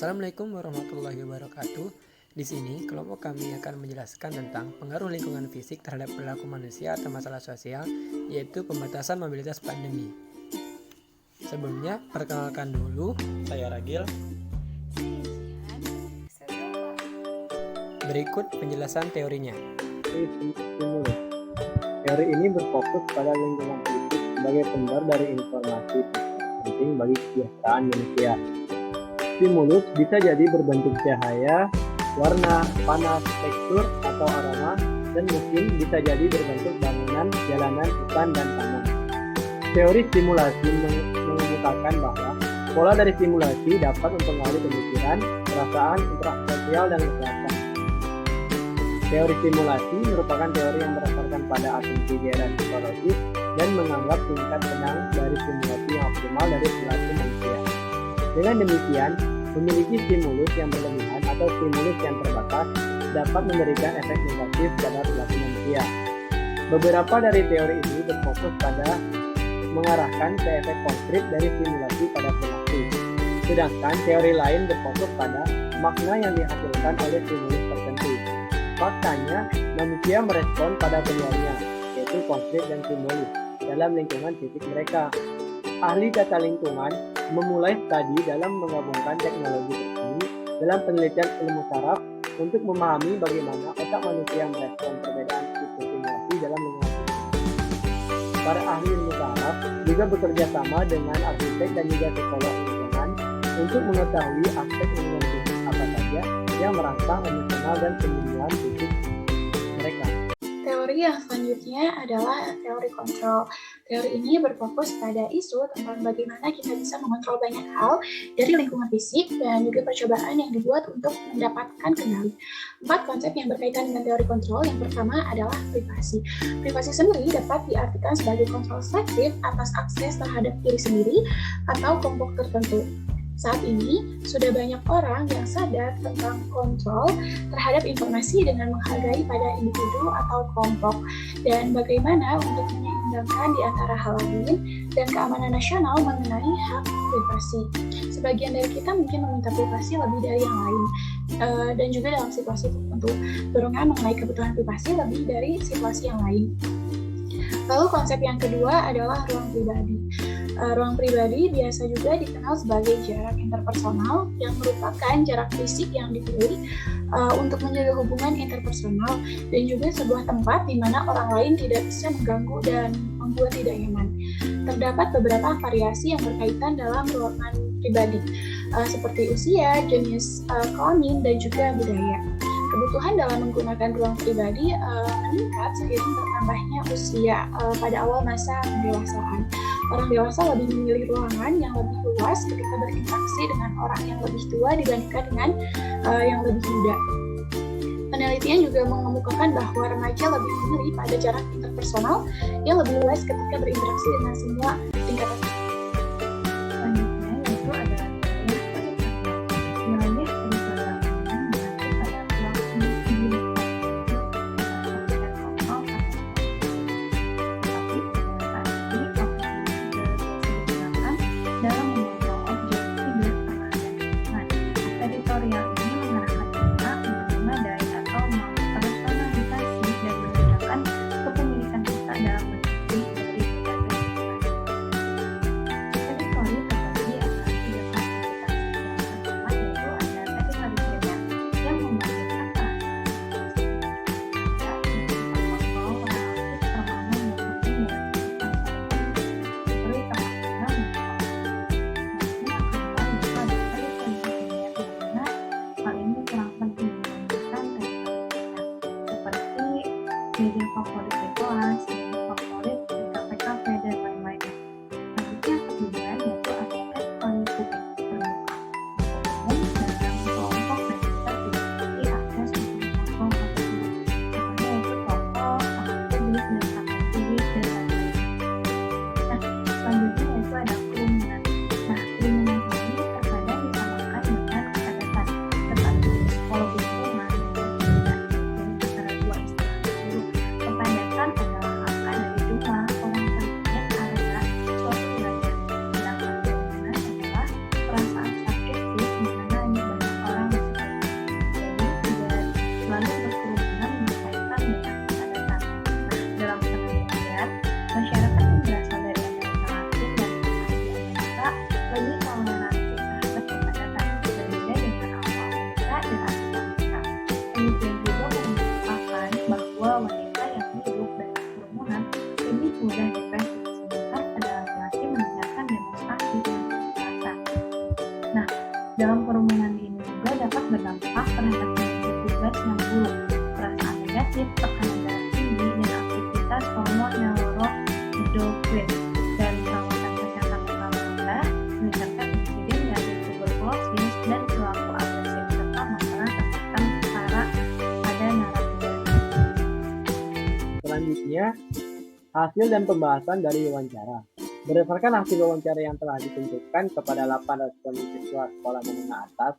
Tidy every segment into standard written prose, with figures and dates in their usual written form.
Assalamualaikum warahmatullahi wabarakatuh. Di sini, kelompok kami akan menjelaskan tentang pengaruh lingkungan fisik terhadap perilaku manusia atau masalah sosial, yaitu pembatasan mobilitas pandemi. Sebelumnya, perkenalkan dulu, saya Ragil. Berikut penjelasan teorinya. Teori ini berfokus pada lingkungan fisik sebagai sumber dari informasi penting bagi kesejahteraan manusia. Stimulus bisa jadi berbentuk cahaya, warna, panas, tekstur, atau aroma, dan mungkin bisa jadi berbentuk bangunan, jalanan, hutan, dan taman. Teori stimulasi mengemukakan bahwa pola dari stimulasi dapat mempengaruhi pemikiran, perasaan, interaksi sosial, dan kesehatan. Teori stimulasi merupakan teori yang berdasarkan pada asumsi daerah psikologis dan menganggap tingkat tenang dari stimulasi yang optimal dari perilaku manusia. Dengan demikian, memiliki stimulus yang berlebihan atau stimulus yang terbatas dapat memberikan efek negatif pada perilaku manusia. Beberapa dari teori ini berfokus pada mengarahkan ke efek konkret dari stimulasi pada perilaku. Sedangkan teori lain berfokus pada makna yang dihasilkan oleh stimulus tertentu. Faktanya, manusia merespon pada keduanya, yaitu konkret dan stimulus, dalam lingkungan fisik mereka. Ahli tata lingkungan memulai studi dalam menggabungkan teknologi terkini dalam penelitian ilmu saraf untuk memahami bagaimana otak manusia merespon perbedaan stimulasi dalam lingkungan fisik. Para ahli ilmu saraf juga bekerja sama dengan arsitek dan juga psikolog lingkungan untuk mengetahui aspek lingkungan fisik apa saja yang merangsang emosional dan penyembuhan fisik mereka. Teori yang selanjutnya adalah teori kontrol. Teori ini berfokus pada isu tentang bagaimana kita bisa mengontrol banyak hal dari lingkungan fisik dan juga percobaan yang dibuat untuk mendapatkan kendali. 4 konsep yang berkaitan dengan teori kontrol. Yang pertama adalah privasi. Privasi sendiri dapat diartikan sebagai kontrol selektif atas akses terhadap diri sendiri atau kelompok tertentu. Saat ini, sudah banyak orang yang sadar tentang kontrol terhadap informasi dengan menghargai pada individu atau kelompok, dan bagaimana untuk menyeimbangkan di antara hal lain dan keamanan nasional mengenai hak privasi. Sebagian dari kita mungkin meminta privasi lebih dari yang lain, dan juga dalam situasi tertentu, dorongan mengenai kebutuhan privasi lebih dari situasi yang lain. Lalu konsep yang kedua adalah ruang pribadi. Ruang pribadi biasa juga dikenal sebagai jarak interpersonal yang merupakan jarak fisik yang dipilih untuk menjaga hubungan interpersonal dan juga sebuah tempat di mana orang lain tidak bisa mengganggu dan membuat tidak nyaman. Terdapat beberapa variasi yang berkaitan dalam ruangan pribadi seperti usia, jenis kelamin, dan juga budaya. Kebutuhan dalam menggunakan ruang pribadi meningkat seiring bertambahnya usia pada awal masa pendewasaan. Orang dewasa lebih memilih ruangan yang lebih luas ketika berinteraksi dengan orang yang lebih tua dibandingkan dengan yang lebih muda. Penelitian juga mengemukakan bahwa remaja lebih memilih pada jarak interpersonal yang lebih luas ketika berinteraksi dengan semua tingkatan. Penelitian juga menunjukkan bahwa wanita yang hidup dari kerumunan lebih mudah depresi, sedangkan pada laki-laki meningkatkan demonstrasi dengan kekerasan. Nah, dalam kerumunan ini juga dapat berdampak terhadap penyakit tugas yang buruk, perasaan negatif, tekanan darah tinggi, dan aktivitas hormon neuroendokrin dan perawatan kesehatan mental rendah, meningkatkan insiden dari tuberkulosis dan perilaku agresif serta masalah kesehatan pada narapidana. Selanjutnya, hasil dan pembahasan dari wawancara. Berdasarkan hasil wawancara yang telah ditentukan kepada 8 responden siswa sekolah menengah atas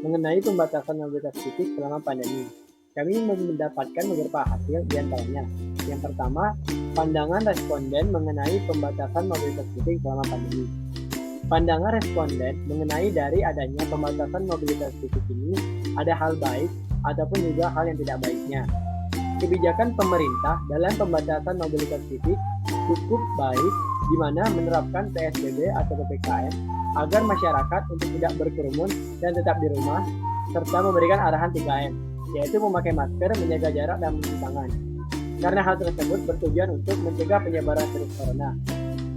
mengenai pembatasan mobilitas fisik selama pandemi, kami mendapatkan beberapa hasil di antaranya. Yang pertama, pandangan responden mengenai pembatasan mobilitas fisik selama pandemi. Pandangan responden mengenai dari adanya pembatasan mobilitas fisik ini ada hal baik ataupun juga hal yang tidak baiknya. Kebijakan pemerintah dalam pembatasan mobilitas fisik cukup baik di mana menerapkan PSBB atau PPKM agar masyarakat untuk tidak berkerumun dan tetap di rumah serta memberikan arahan 3M, yaitu memakai masker, menjaga jarak, dan mencuci tangan. Karena hal tersebut bertujuan untuk mencegah penyebaran virus corona.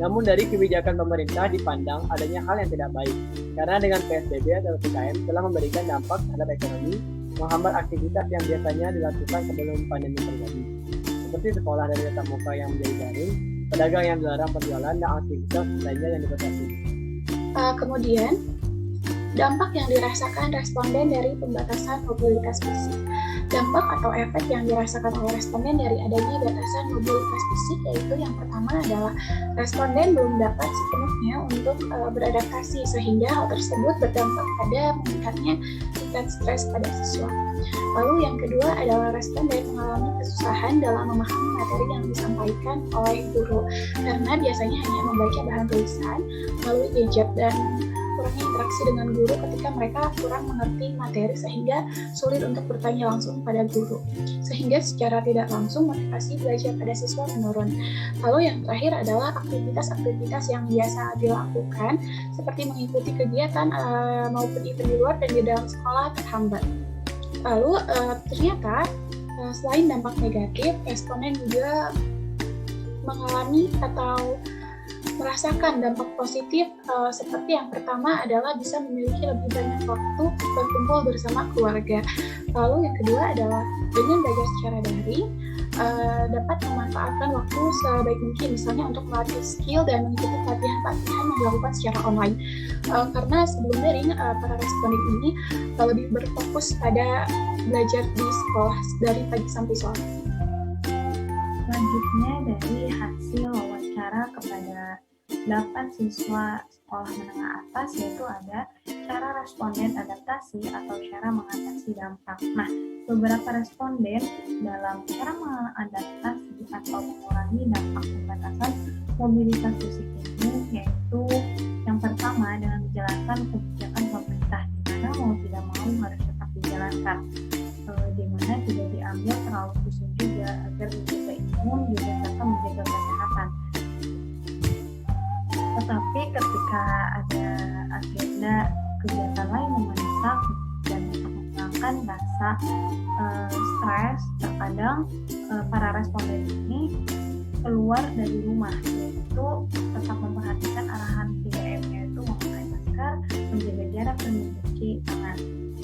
Namun dari kebijakan pemerintah dipandang adanya hal yang tidak baik, karena dengan PSBB atau PPKM telah memberikan dampak terhadap ekonomi, menghambat aktivitas yang biasanya dilakukan sebelum pandemi terjadi, seperti sekolah dari tatap muka yang menjadi daring, pedagang yang dilarang penjualan, dan aktivitas lainnya yang dibatasi. Kemudian, dampak yang dirasakan responden dari pembatasan mobilitas fisik. Dampak atau efek yang dirasakan oleh responden dari adanya batasan mobilitas fisik yaitu yang pertama adalah responden belum dapat sepenuhnya untuk beradaptasi sehingga hal tersebut berdampak pada meningkatnya tingkat stres pada siswa. Lalu yang kedua adalah responden mengalami kesusahan dalam memahami materi yang disampaikan oleh guru karena biasanya hanya membaca bahan tulisan melalui gadget dan kurangnya interaksi dengan guru ketika mereka kurang mengerti materi sehingga sulit untuk bertanya langsung pada guru. Sehingga secara tidak langsung motivasi belajar pada siswa menurun. Lalu yang terakhir adalah aktivitas-aktivitas yang biasa dilakukan seperti mengikuti kegiatan maupun event di luar dan di dalam sekolah terhambat. Lalu ternyata selain dampak negatif, responden juga mengalami atau merasakan dampak positif seperti yang pertama adalah bisa memiliki lebih banyak waktu berkumpul bersama keluarga. Lalu yang kedua adalah dengan belajar secara daring dapat memanfaatkan waktu sebaik mungkin misalnya untuk melatih skill dan mengikuti pelatihan-pelatihan yang dilakukan secara online. Karena sebelum daring para responden ini lebih berfokus pada belajar di sekolah dari pagi sampai sore. Selanjutnya dari hasil wawancara kepada 8 siswa sekolah menengah atas yaitu ada cara responden adaptasi atau cara mengatasi dampak. Nah, beberapa responden dalam cara mengadaptasi atau mengurangi dampak pembatasan mobilitas fisik ini yaitu yang pertama dengan menjalankan kebijakan pemerintah di mana mau tidak mau harus tetap dijalankan, di mana tidak diambil terlalu pusing juga agar menjaga imun juga serta menjaga kesehatan. Tetapi ketika ada agenda kegiatan lain yang mendesak dan untuk menghilangkan rasa stres, terkadang para responden ini keluar dari rumah, yaitu tetap memperhatikan arahan 3M, yaitu memakai masker, menjaga jarak, dan mencuci tangan.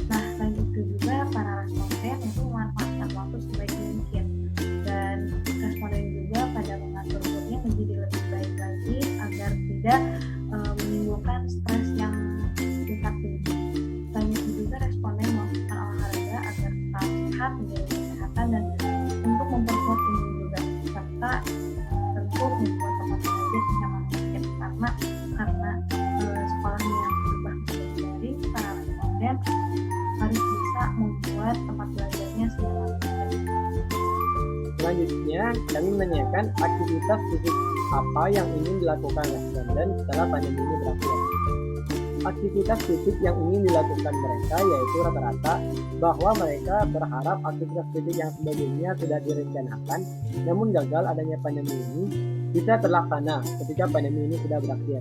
Nah, selain itu juga para responden itu memanfaatkan waktu sebaik mungkin dan responden juga pada mengatur moodnya menjadi lebih baik lagi agar tidak menimbulkan stres yang tingkat tinggi. Selain itu juga responden melakukan olahraga agar tetap sehat, menjaga kesehatan dan untuk memperkuat imun juga serta tentu membuat tempat belajar senyaman mungkin karena sekolahnya yang berubah menjadi daring, para responden harus bisa membuat tempat belajarnya senyaman mungkin. Selanjutnya, kami menanyakan aktivitas fisik apa yang ingin dilakukan responden setelah pandemi ini berakhir. Aktivitas fisik yang ingin dilakukan mereka yaitu rata-rata bahwa mereka berharap aktivitas fisik yang sebelumnya sudah direncanakan namun gagal adanya pandemi ini bisa terlaksana ketika pandemi ini sudah berakhir.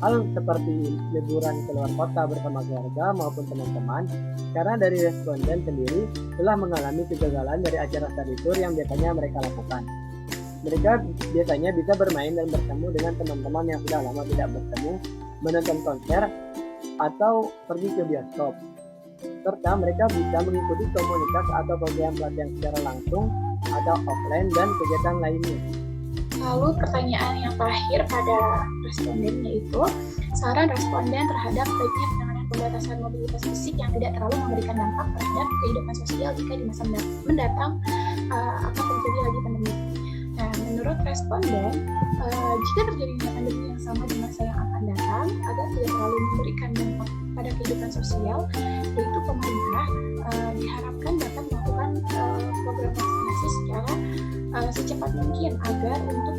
hal seperti liburan keluar kota bersama keluarga maupun teman-teman, karena dari responden sendiri telah mengalami kegagalan dari acara study tour yang biasanya mereka lakukan. Mereka biasanya bisa bermain dan bertemu dengan teman-teman yang sudah lama tidak bertemu, menonton konser, atau pergi ke bioskop. Serta mereka bisa mengikuti komunitas atau pelatihan secara langsung atau offline dan kegiatan lainnya. Lalu pertanyaan yang terakhir pada responden yaitu saran responden terhadap baiknya penanganan pembatasan mobilitas fisik yang tidak terlalu memberikan dampak terhadap kehidupan sosial jika di masa mendatang akan terjadi lagi pandemi. Nah, menurut responden, jika terjadinya pandemi yang sama di masa yang akan datang, agar tidak terlalu memberikan dampak pada kehidupan sosial, yaitu pemerintah diharapkan dapat melakukan program vaksinasi secara secepat mungkin agar untuk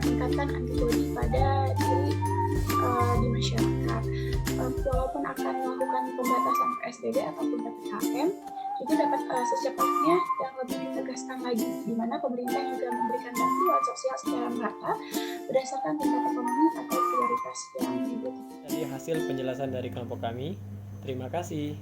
peningkatan antibodi pada diri di masyarakat. Walaupun akan melakukan pembatasan PSBB ataupun PPKM, juga dapat secepatnya dan lebih ditegaskan lagi, di mana pemerintah juga memberikan bantuan sosial secara merata berdasarkan tingkat ekonomi atau prioritas yang dibutuhkan. Jadi hasil penjelasan dari kelompok kami. Terima kasih.